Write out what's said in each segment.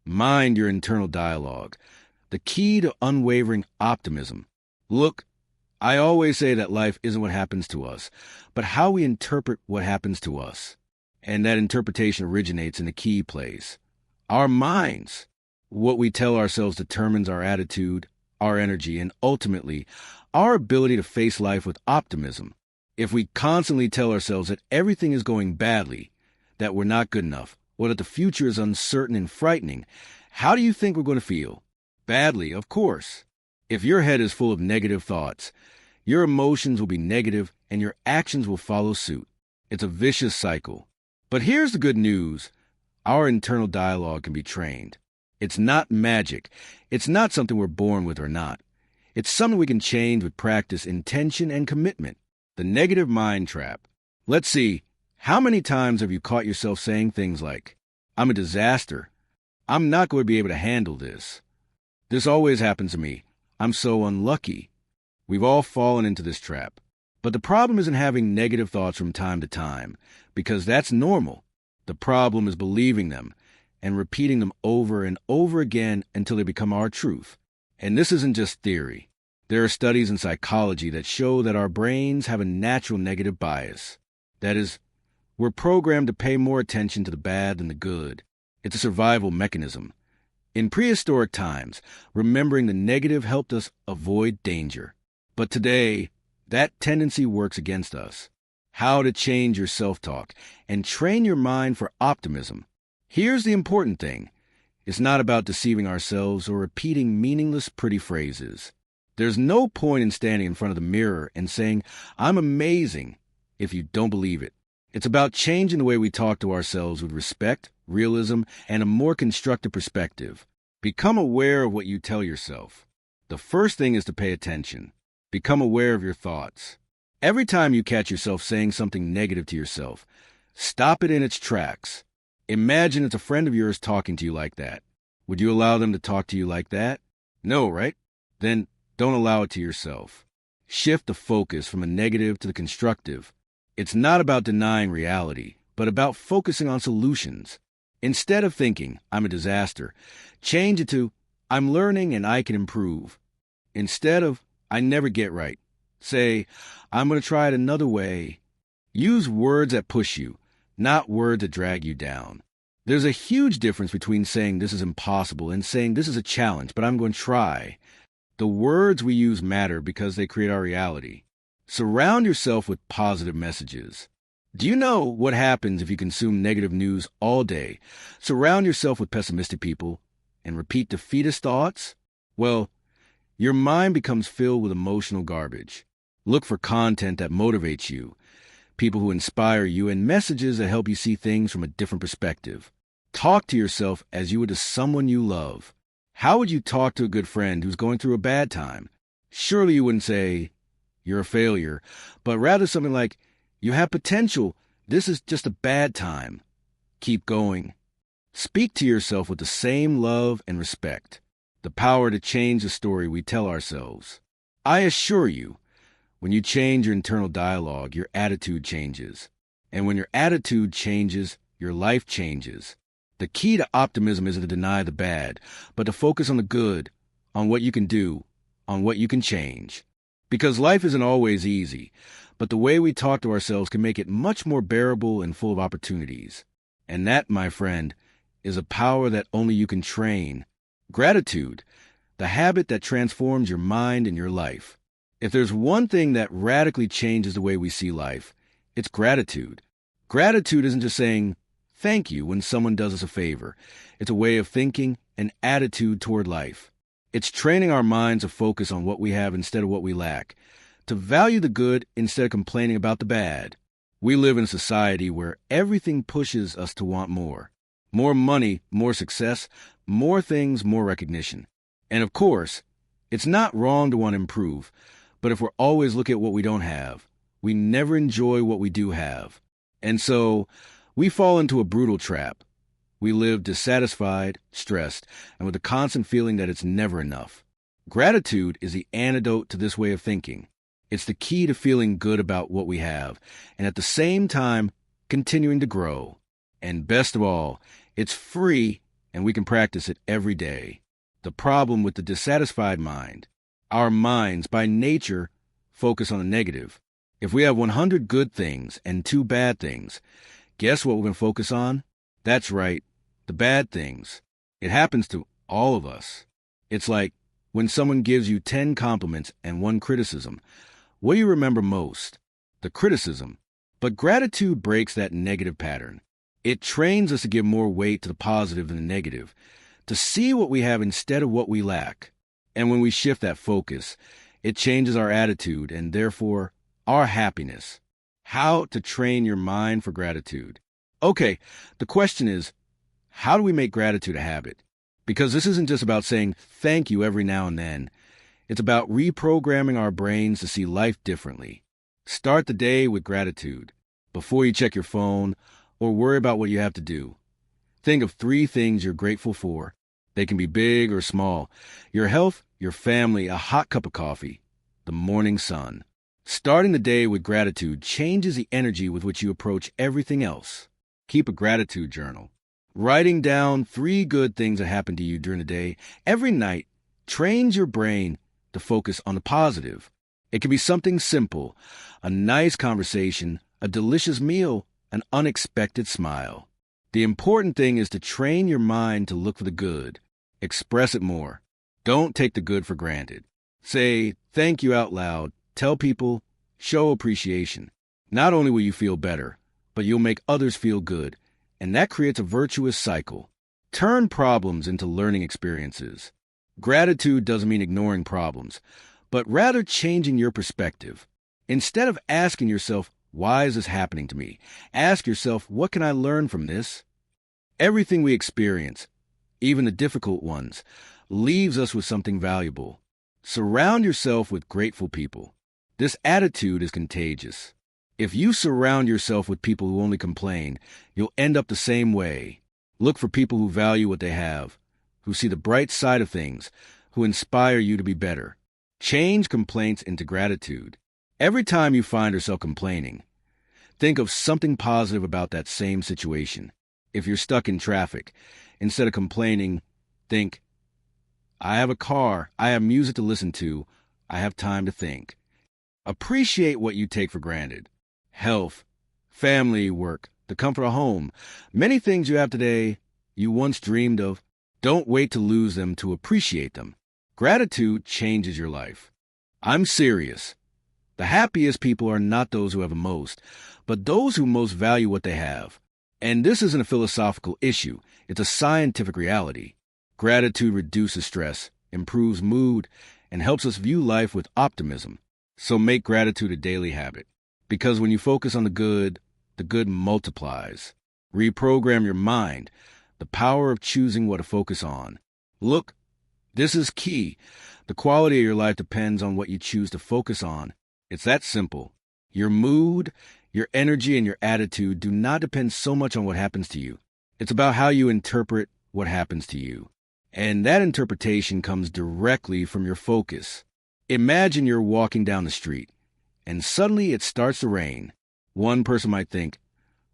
Mind your internal dialogue. The key to unwavering optimism. Look, I always say that life isn't what happens to us, but how we interpret what happens to us. And that interpretation originates in a key place. Our minds. What we tell ourselves determines our attitude, our energy, and ultimately, our ability to face life with optimism. If we constantly tell ourselves that everything is going badly, that we're not good enough, or that the future is uncertain and frightening, how do you think we're going to feel? Badly, of course. If your head is full of negative thoughts, your emotions will be negative and your actions will follow suit. It's a vicious cycle. But here's the good news. Our internal dialogue can be trained. It's not magic. It's not something we're born with or not. It's something we can change with practice, intention, and commitment. The negative mind trap. Let's see, how many times have you caught yourself saying things like, I'm a disaster. I'm not going to be able to handle this. This always happens to me. I'm so unlucky. We've all fallen into this trap. But the problem isn't having negative thoughts from time to time, because that's normal. The problem is believing them and repeating them over and over again until they become our truth. And this isn't just theory. There are studies in psychology that show that our brains have a natural negative bias. That is, we're programmed to pay more attention to the bad than the good. It's a survival mechanism. In prehistoric times, remembering the negative helped us avoid danger. But today, that tendency works against us. How to change your self-talk and train your mind for optimism. Here's the important thing. It's not about deceiving ourselves or repeating meaningless pretty phrases. There's no point in standing in front of the mirror and saying, I'm amazing, if you don't believe it. It's about changing the way we talk to ourselves with respect, realism, and a more constructive perspective. Become aware of what you tell yourself. The first thing is to pay attention. Become aware of your thoughts. Every time you catch yourself saying something negative to yourself, stop it in its tracks. Imagine it's a friend of yours talking to you like that. Would you allow them to talk to you like that? No, right? Then don't allow it to yourself. Shift the focus from the negative to the constructive. It's not about denying reality, but about focusing on solutions. Instead of thinking, I'm a disaster, change it to, I'm learning and I can improve. Instead of, I never get right, say, I'm going to try it another way. Use words that push you, not words that drag you down. There's a huge difference between saying this is impossible and saying this is a challenge, but I'm going to try. The words we use matter because they create our reality. Surround yourself with positive messages. Do you know what happens if you consume negative news all day? Surround yourself with pessimistic people and repeat defeatist thoughts? Well, your mind becomes filled with emotional garbage. Look for content that motivates you, people who inspire you, and messages that help you see things from a different perspective. Talk to yourself as you would to someone you love. How would you talk to a good friend who's going through a bad time? Surely you wouldn't say, you're a failure, but rather something like, you have potential. This is just a bad time. Keep going. Speak to yourself with the same love and respect. The power to change the story we tell ourselves. I assure you, when you change your internal dialogue, your attitude changes. And when your attitude changes, your life changes. The key to optimism isn't to deny the bad, but to focus on the good, on what you can do, on what you can change. Because life isn't always easy, but the way we talk to ourselves can make it much more bearable and full of opportunities. And that, my friend, is a power that only you can train. Gratitude, the habit that transforms your mind and your life. If there's one thing that radically changes the way we see life, it's gratitude. Gratitude isn't just saying thank you when someone does us a favor. It's a way of thinking, an attitude toward life. It's training our minds to focus on what we have instead of what we lack, to value the good instead of complaining about the bad. We live in a society where everything pushes us to want more. More money, more success, more things, more recognition. And of course, it's not wrong to want to improve, but if we're always looking at what we don't have, we never enjoy what we do have. And so, we fall into a brutal trap. We live dissatisfied, stressed, and with a constant feeling that it's never enough. Gratitude is the antidote to this way of thinking. It's the key to feeling good about what we have, and at the same time, continuing to grow. And best of all, it's free and we can practice it every day. The problem with the dissatisfied mind: our minds, by nature, focus on the negative. If we have 100 good things and 2 bad things, guess what we're going to focus on? That's right, the bad things. It happens to all of us. It's like when someone gives you 10 compliments and 1 criticism. What do you remember most? The criticism. But gratitude breaks that negative pattern. It trains us to give more weight to the positive than the negative, to see what we have instead of what we lack. And when we shift that focus, it changes our attitude and therefore our happiness. How to train your mind for gratitude. Okay, the question is, how do we make gratitude a habit? Because this isn't just about saying thank you every now and then. It's about reprogramming our brains to see life differently. Start the day with gratitude. Before you check your phone or worry about what you have to do, think of 3 things you're grateful for. They can be big or small. Your health, your family, a hot cup of coffee, the morning sun. Starting the day with gratitude changes the energy with which you approach everything else. Keep a gratitude journal. Writing down 3 good things that happened to you during the day every night trains your brain to focus on the positive. It can be something simple: a nice conversation, a delicious meal, an unexpected smile. The important thing is to train your mind to look for the good. Express it more. Don't take the good for granted. Say thank you out loud. Tell people. Show appreciation. Not only will you feel better, but you'll make others feel good, and that creates a virtuous cycle. Turn problems into learning experiences. Gratitude doesn't mean ignoring problems, but rather changing your perspective. Instead of asking yourself, why is this happening to me? Ask yourself, what can I learn from this? Everything we experience, even the difficult ones, leaves us with something valuable. Surround yourself with grateful people. This attitude is contagious. If you surround yourself with people who only complain, you'll end up the same way. Look for people who value what they have, who see the bright side of things, who inspire you to be better. Change complaints into gratitude. Every time you find yourself complaining, think of something positive about that same situation. If you're stuck in traffic, instead of complaining, think, I have a car, I have music to listen to, I have time to think. Appreciate what you take for granted. Health, family, work, the comfort of home. Many things you have today you once dreamed of. Don't wait to lose them to appreciate them. Gratitude changes your life. I'm serious. The happiest people are not those who have the most, but those who most value what they have. And this isn't a philosophical issue. It's a scientific reality. Gratitude reduces stress, improves mood, and helps us view life with optimism. So make gratitude a daily habit. Because when you focus on the good multiplies. Reprogram your mind. The power of choosing what to focus on. Look, this is key. The quality of your life depends on what you choose to focus on. It's that simple. Your mood, your energy, and your attitude do not depend so much on what happens to you. It's about how you interpret what happens to you. And that interpretation comes directly from your focus. Imagine you're walking down the street, and suddenly it starts to rain. One person might think,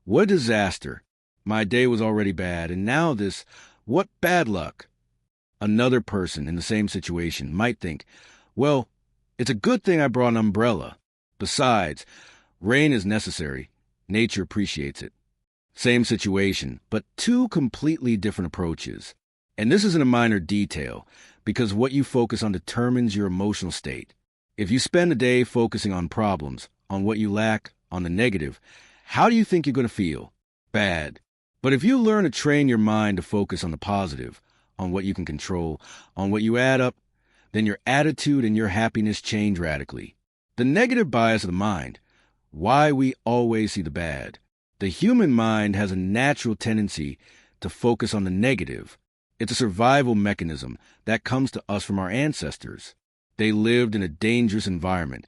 what a disaster. My day was already bad, and now this, what bad luck. Another person in the same situation might think, well, it's a good thing I brought an umbrella. Besides, rain is necessary. Nature appreciates it. Same situation, but 2 completely different approaches. And this isn't a minor detail, because what you focus on determines your emotional state. If you spend a day focusing on problems, on what you lack, on the negative, how do you think you're going to feel? Bad. But if you learn to train your mind to focus on the positive, on what you can control, on what you add up, then your attitude and your happiness change radically. The negative bias of the mind, why we always see the bad. The human mind has a natural tendency to focus on the negative. It's a survival mechanism that comes to us from our ancestors. They lived in a dangerous environment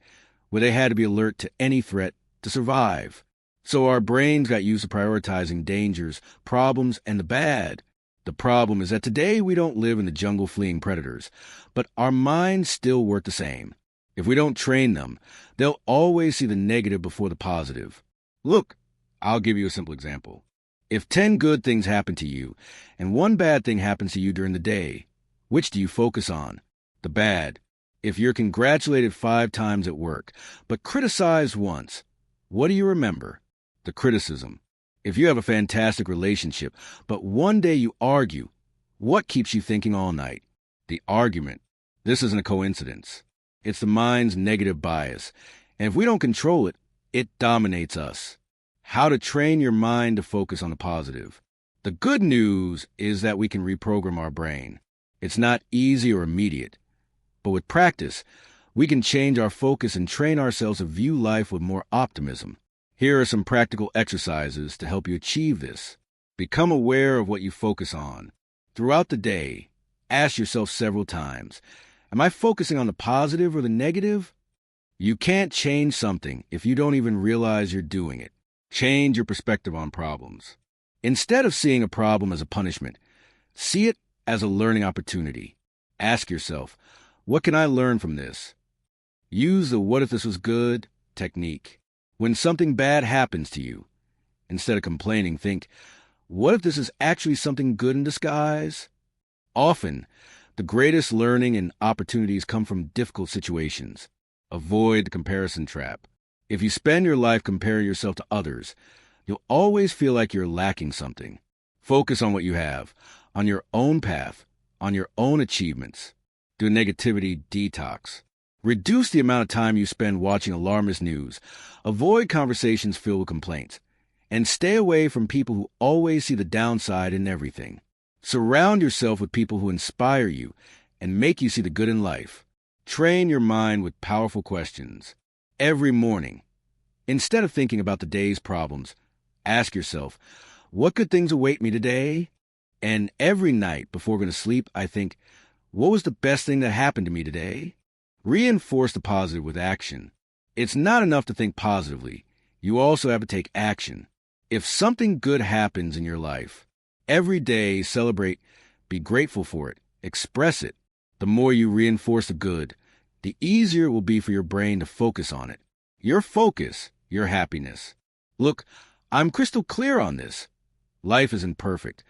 where they had to be alert to any threat to survive. So our brains got used to prioritizing dangers, problems, and the bad. The problem is that today we don't live in the jungle fleeing predators, but our minds still work the same. If we don't train them, they'll always see the negative before the positive. Look, I'll give you a simple example. If 10 good things happen to you and one bad thing happens to you during the day, which do you focus on? The bad. If you're congratulated 5 times at work, but criticized once, what do you remember? The criticism. If you have a fantastic relationship, but one day you argue, what keeps you thinking all night? The argument. This isn't a coincidence. It's the mind's negative bias. And if we don't control it, it dominates us. How to train your mind to focus on the positive. The good news is that we can reprogram our brain. It's not easy or immediate. But with practice, we can change our focus and train ourselves to view life with more optimism. Here are some practical exercises to help you achieve this. Become aware of what you focus on. Throughout the day, ask yourself several times, am I focusing on the positive or the negative? You can't change something if you don't even realize you're doing it. Change your perspective on problems. Instead of seeing a problem as a punishment, see it as a learning opportunity. Ask yourself, what can I learn from this? Use the what if this was good technique. When something bad happens to you, instead of complaining, think, what if this is actually something good in disguise? Often, the greatest learning and opportunities come from difficult situations. Avoid the comparison trap. If you spend your life comparing yourself to others, you'll always feel like you're lacking something. Focus on what you have, on your own path, on your own achievements. Do a negativity detox. Reduce the amount of time you spend watching alarmist news. Avoid conversations filled with complaints. And stay away from people who always see the downside in everything. Surround yourself with people who inspire you and make you see the good in life. Train your mind with powerful questions. Every morning, instead of thinking about the day's problems, ask yourself, what good things await me today? And every night before going to sleep, I think, what was the best thing that happened to me today? Reinforce the positive with action. It's not enough to think positively. You also have to take action. If something good happens in your life, every day celebrate, be grateful for it, express it. The more you reinforce the good, the easier it will be for your brain to focus on it. Your focus, your happiness. Look, I'm crystal clear on this. Life isn't perfect.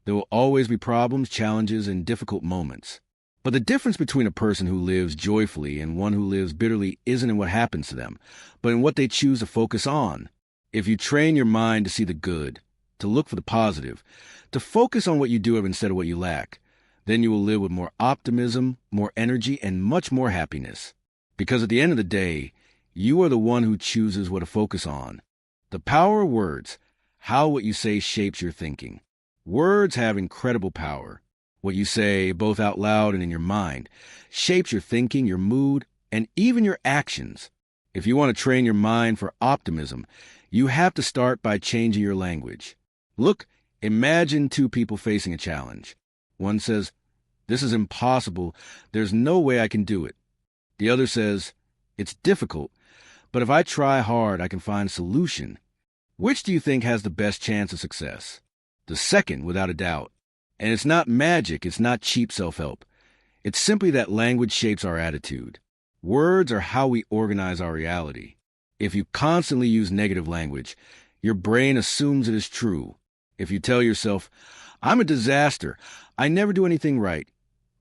There will always be problems, challenges, and difficult moments. But the difference between a person who lives joyfully and one who lives bitterly isn't in what happens to them, but in what they choose to focus on. If you train your mind to see the good, to look for the positive, to focus on what you do have instead of what you lack, then you will live with more optimism, more energy, and much more happiness. Because at the end of the day, you are the one who chooses what to focus on. The power of words, how what you say shapes your thinking. Words have incredible power. What you say, both out loud and in your mind, shapes your thinking, your mood, and even your actions. If you want to train your mind for optimism, you have to start by changing your language. Look, imagine 2 people facing a challenge. One says, this is impossible. There's no way I can do it. The other says, it's difficult, but if I try hard, I can find a solution. Which do you think has the best chance of success? The second, without a doubt. And it's not magic. It's not cheap self-help. It's simply that language shapes our attitude. Words are how we organize our reality. If you constantly use negative language, your brain assumes it is true. If you tell yourself, I'm a disaster, I never do anything right,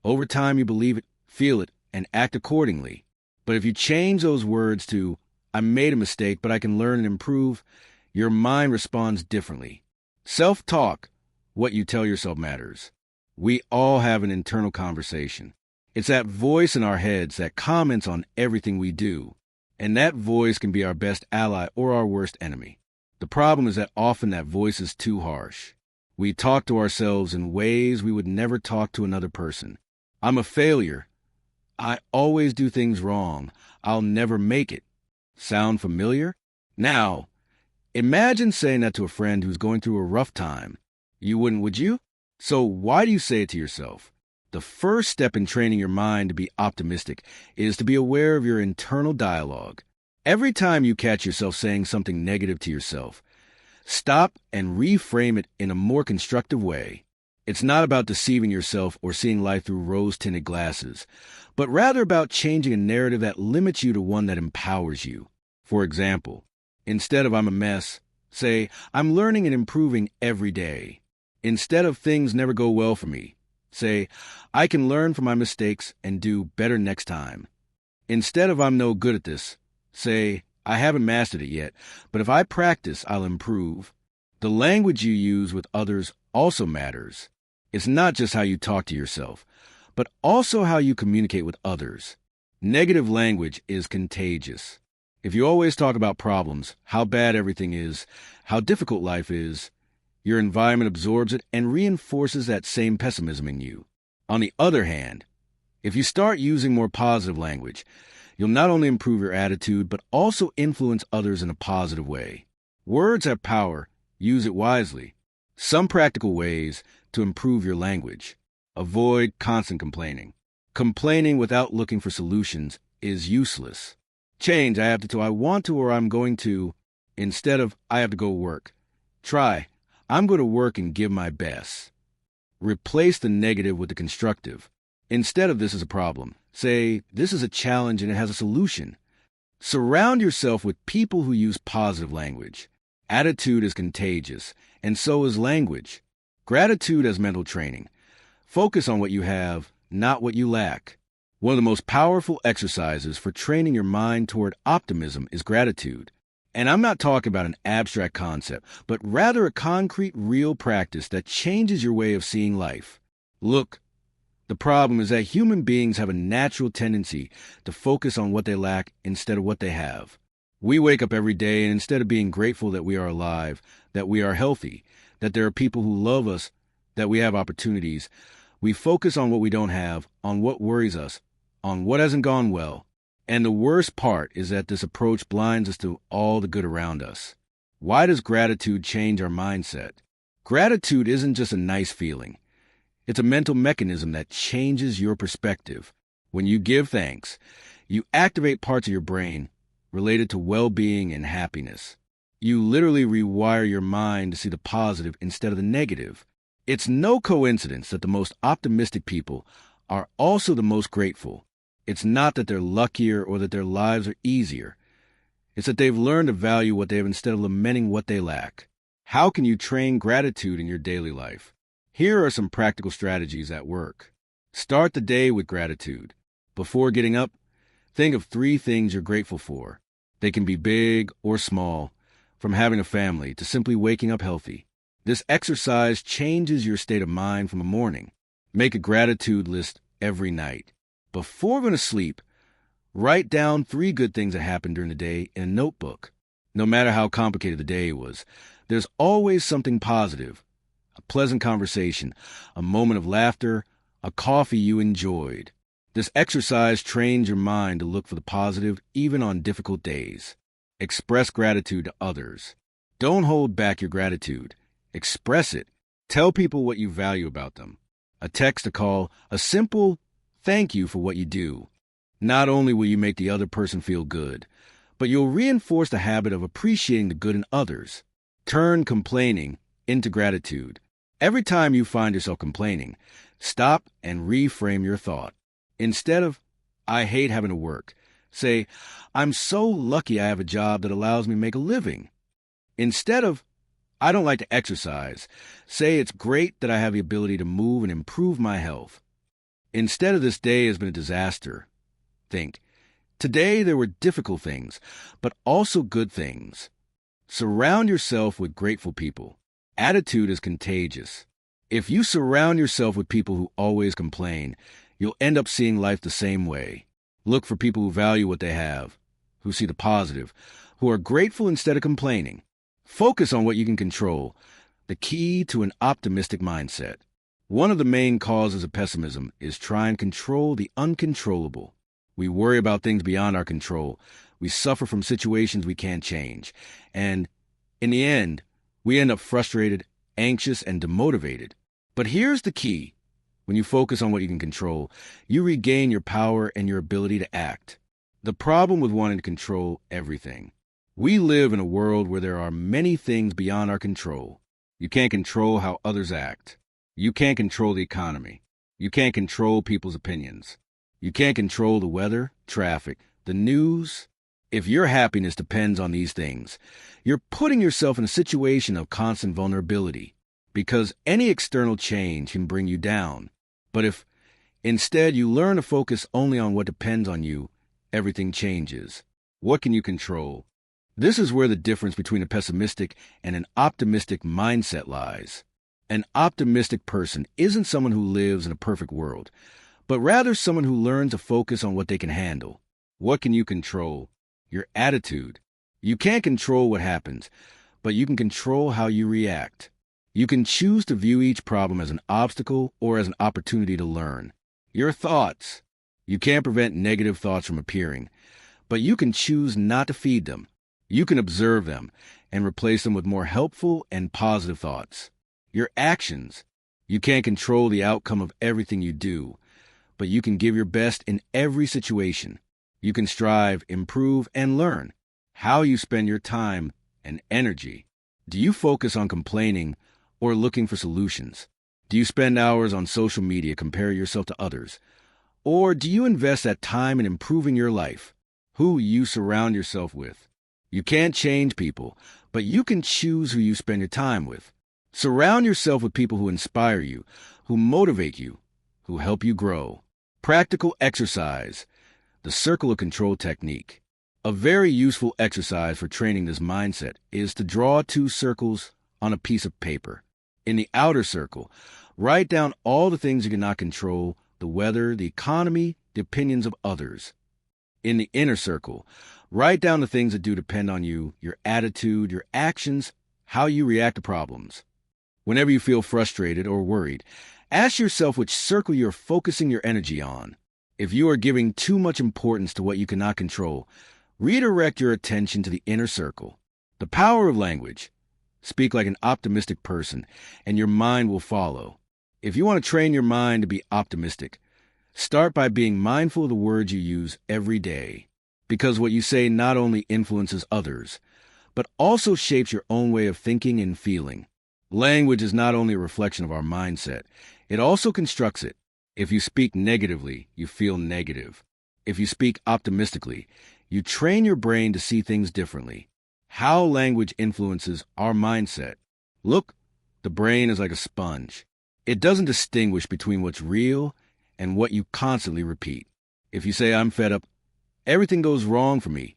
over time you believe it, feel it, and act accordingly. But if you change those words to, I made a mistake, but I can learn and improve, your mind responds differently. Self-talk, what you tell yourself matters. We all have an internal conversation. It's that voice in our heads that comments on everything we do. And that voice can be our best ally or our worst enemy. The problem is that often that voice is too harsh. We talk to ourselves in ways we would never talk to another person. I'm a failure. I always do things wrong. I'll never make it. Sound familiar? Now, imagine saying that to a friend who's going through a rough time. You wouldn't, would you? So why do you say it to yourself? The first step in training your mind to be optimistic is to be aware of your internal dialogue. Every time you catch yourself saying something negative to yourself, stop and reframe it in a more constructive way. It's not about deceiving yourself or seeing life through rose-tinted glasses, but rather about changing a narrative that limits you to one that empowers you. For example, instead of I'm a mess, Say, I'm learning and improving every day. Instead of things never go well for me, say, I can learn from my mistakes and do better next time. Instead of I'm no good at this, say, I haven't mastered it yet, but if I practice, I'll improve. The language you use with others also matters. It's not just how you talk to yourself, but also how you communicate with others. Negative language is contagious. If you always talk about problems, how bad everything is, how difficult life is, your environment absorbs it and reinforces that same pessimism in you. On the other hand, if you start using more positive language, you'll not only improve your attitude, but also influence others in a positive way. Words have power. Use it wisely. Some practical ways to improve your language. Avoid constant complaining. Complaining without looking for solutions is useless. Change, I have to I want to or I'm going to, instead of I have to go work. Try, I'm going to work and give my best. Replace the negative with the constructive. Instead of this is a problem, say this is a challenge and it has a solution. Surround yourself with people who use positive language. Attitude is contagious, and so is language. Gratitude as mental training. Focus on what you have, not what you lack. One of the most powerful exercises for training your mind toward optimism is gratitude. And I'm not talking about an abstract concept, but rather a concrete, real practice that changes your way of seeing life. Look, the problem is that human beings have a natural tendency to focus on what they lack instead of what they have. We wake up every day and instead of being grateful that we are alive, that we are healthy, that there are people who love us, that we have opportunities, we focus on what we don't have, on what worries us, on what hasn't gone well. And the worst part is that this approach blinds us to all the good around us. Why does gratitude change our mindset? Gratitude isn't just a nice feeling. It's a mental mechanism that changes your perspective. When you give thanks, you activate parts of your brain related to well-being and happiness. You literally rewire your mind to see the positive instead of the negative. It's no coincidence that the most optimistic people are also the most grateful. It's not that they're luckier or that their lives are easier. It's that they've learned to value what they have instead of lamenting what they lack. How can you train gratitude in your daily life? Here are some practical strategies at work. Start the day with gratitude. Before getting up, think of 3 things you're grateful for. They can be big or small, from having a family to simply waking up healthy. This exercise changes your state of mind from the morning. Make a gratitude list every night. Before going to sleep, write down 3 good things that happened during the day in a notebook. No matter how complicated the day was, there's always something positive. A pleasant conversation, a moment of laughter, a coffee you enjoyed. This exercise trains your mind to look for the positive even on difficult days. Express gratitude to others. Don't hold back your gratitude. Express it. Tell people what you value about them. A text, a call, a simple thank you for what you do. Not only will you make the other person feel good, but you'll reinforce the habit of appreciating the good in others. Turn complaining into gratitude. Every time you find yourself complaining, stop and reframe your thought. Instead of, I hate having to work, say, I'm so lucky I have a job that allows me to make a living. Instead of, I don't like to exercise, say it's great that I have the ability to move and improve my health. Instead of this day has been a disaster, think, today there were difficult things, but also good things. Surround yourself with grateful people. Attitude is contagious. If you surround yourself with people who always complain, you'll end up seeing life the same way. Look for people who value what they have, who see the positive, who are grateful instead of complaining. Focus on what you can control, the key to an optimistic mindset. One of the main causes of pessimism is trying to control the uncontrollable. We worry about things beyond our control. We suffer from situations we can't change. And in the end, we end up frustrated, anxious, and demotivated. But here's the key. When you focus on what you can control, you regain your power and your ability to act. The problem with wanting to control everything. We live in a world where there are many things beyond our control. You can't control how others act. You can't control the economy. You can't control people's opinions. You can't control the weather, traffic, the news. If your happiness depends on these things, you're putting yourself in a situation of constant vulnerability, because any external change can bring you down. But if instead you learn to focus only on what depends on you, everything changes. What can you control? This is where the difference between a pessimistic and an optimistic mindset lies. An optimistic person isn't someone who lives in a perfect world, but rather someone who learns to focus on what they can handle. What can you control? Your attitude. You can't control what happens, but you can control how you react. You can choose to view each problem as an obstacle or as an opportunity to learn. Your thoughts. You can't prevent negative thoughts from appearing, but you can choose not to feed them. You can observe them and replace them with more helpful and positive thoughts. Your actions. You can't control the outcome of everything you do, but you can give your best in every situation. You can strive, improve, and learn. How you spend your time and energy. Do you focus on complaining or looking for solutions? Do you spend hours on social media comparing yourself to others? Or do you invest that time in improving your life? Who you surround yourself with. You can't change people, but you can choose who you spend your time with. Surround yourself with people who inspire you, who motivate you, who help you grow. Practical exercise. The circle of control technique. A very useful exercise for training this mindset is to draw 2 circles on a piece of paper. In the outer circle, write down all the things you cannot control, the weather, the economy, the opinions of others. In the inner circle, write down the things that do depend on you, your attitude, your actions, how you react to problems. Whenever you feel frustrated or worried, ask yourself which circle you're focusing your energy on. If you are giving too much importance to what you cannot control, redirect your attention to the inner circle. The power of language. Speak like an optimistic person, and your mind will follow. If you want to train your mind to be optimistic, start by being mindful of the words you use every day, because what you say not only influences others, but also shapes your own way of thinking and feeling. Language is not only a reflection of our mindset, it also constructs it. If you speak negatively, you feel negative. If you speak optimistically, you train your brain to see things differently. How language influences our mindset. Look, the brain is like a sponge. It doesn't distinguish between what's real and what you constantly repeat. If you say, I'm fed up, everything goes wrong for me,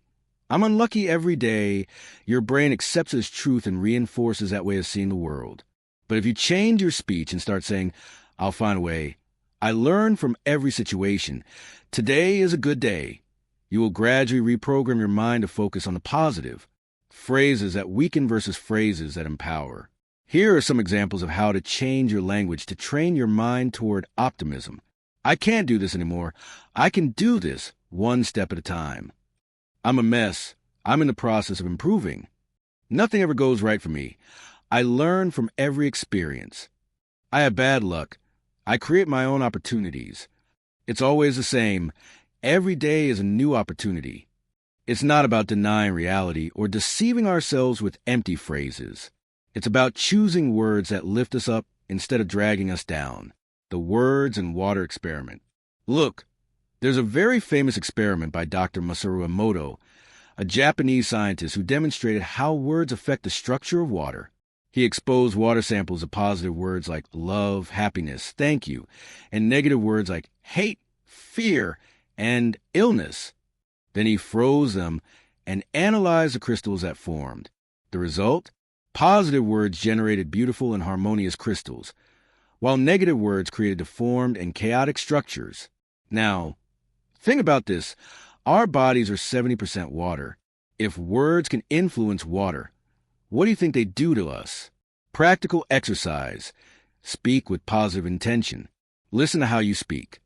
I'm unlucky every day, your brain accepts it as truth and reinforces that way of seeing the world. But if you change your speech and start saying, I'll find a way, I learn from every situation, today is a good day, you will gradually reprogram your mind to focus on the positive. Phrases that weaken versus phrases that empower. Here are some examples of how to change your language to train your mind toward optimism. I can't do this anymore. I can do this one step at a time. I'm a mess. I'm in the process of improving. Nothing ever goes right for me. I learn from every experience. I have bad luck. I create my own opportunities. It's always the same. Every day is a new opportunity. It's not about denying reality or deceiving ourselves with empty phrases. It's about choosing words that lift us up instead of dragging us down. The words and water experiment. Look, there's a very famous experiment by Dr. Masaru Emoto, a Japanese scientist who demonstrated how words affect the structure of water. He exposed water samples of positive words like love, happiness, thank you, and negative words like hate, fear, and illness. Then he froze them and analyzed the crystals that formed. The result? Positive words generated beautiful and harmonious crystals, while negative words created deformed and chaotic structures. Now, think about this. Our bodies are 70% water. If words can influence water, what do you think they do to us? Practical exercise. Speak with positive intention. Listen to how you speak.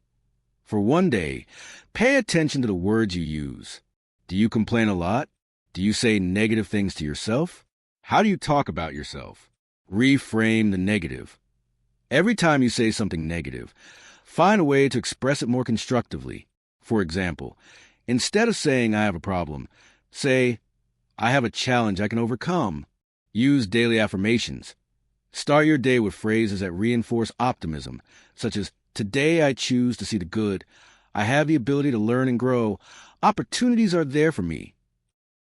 For one day, pay attention to the words you use. Do you complain a lot? Do you say negative things to yourself? How do you talk about yourself? Reframe the negative. Every time you say something negative, find a way to express it more constructively. For example, instead of saying I have a problem, say I have a challenge I can overcome. Use daily affirmations. Start your day with phrases that reinforce optimism, such as today I choose to see the good. I have the ability to learn and grow. Opportunities are there for me.